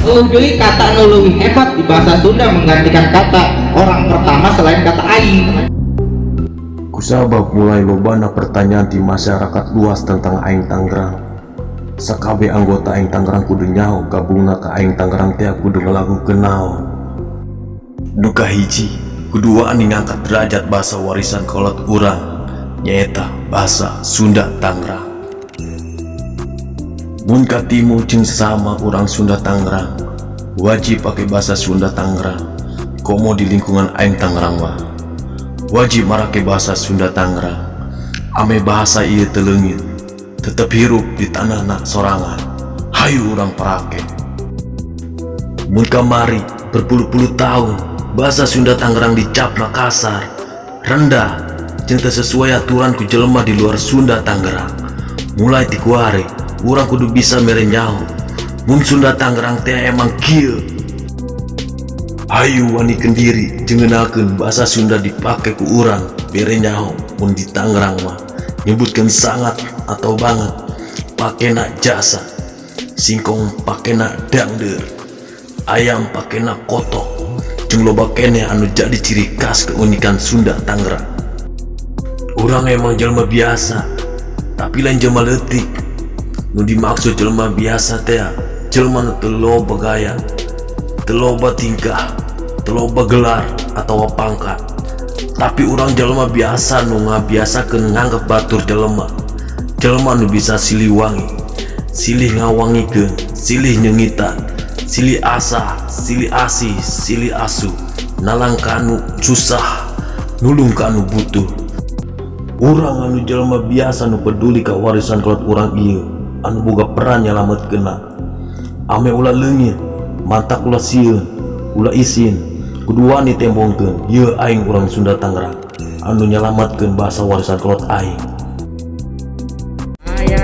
Jadi kata nu leuwih hebat di bahasa Sunda menggantikan kata orang pertama selain kata aing. Kusabab mulai lobana pertanyaan di masyarakat luas tentang Aing Tangerang. Sakabe anggota Aing Tangerang kudu nyaho gabungna ke Aing Tangerang teh kudu ngelakukeun naon. Duka hiji, kedua ani ngangkat derajat bahasa warisan kolot urang nyaeta bahasa Sunda Tangerang. Mun katimu jeung sama urang Sunda Tangerang wajib pakai bahasa Sunda Tangerang. Komo di lingkungan Aing Tangerang mah wajib marake bahasa Sunda Tangerang. Ame bahasa ieu teu leungit, tetep hirup di tanahna sorangan. Hayu urang parake. Mun kamari berpuluh-puluh tahun bahasa Sunda Tangerang dicapna kasar, rendah, jeung teu sesuai aturan ku jelema di luar Sunda Tangerang. Mulai ti kuare, urang kudu bisa mere nyaho mun Sunda Tangerang teh emang kieu. Hayu wani kendiri jeung ngeunakeun bahasa Sunda dipake ku urang bere nyaho mun di Tangerang mah nyebutkeun sangat atau banget, pakena jasa, singkong pakena dangdeur, ayam pakena kotok, jeung loba kene anu jadi ciri khas keunikan Sunda Tangerang. Urang emang jelema biasa, tapi lain jelema leutik. Nu dimaksud jelema biasa teh jelema nu teu loba gaya, teu loba tingkah, teu loba gelar atau pangkat. Tapi urang jelema biasa nu ngabiasakeun nganggep batur jelema. Jelema nu bisa silih wangi, silih ngawangikeun, silih nyengitan, silih asa, silih asih, silih asu, nalang ka anu susah, nulung ka anu butuh. Urang anu jelema biasa nu peduli ka warisan kolot urang ieu, anu boga peran nyalametkeunna. Ame ulah leungit, mantak ulah sieun, ulah isin, kudu wani tembongkeun ieu aing urang Sunda Tangerang anu nyalametkeun bahasa warisan kolot aing. Aya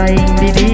aing di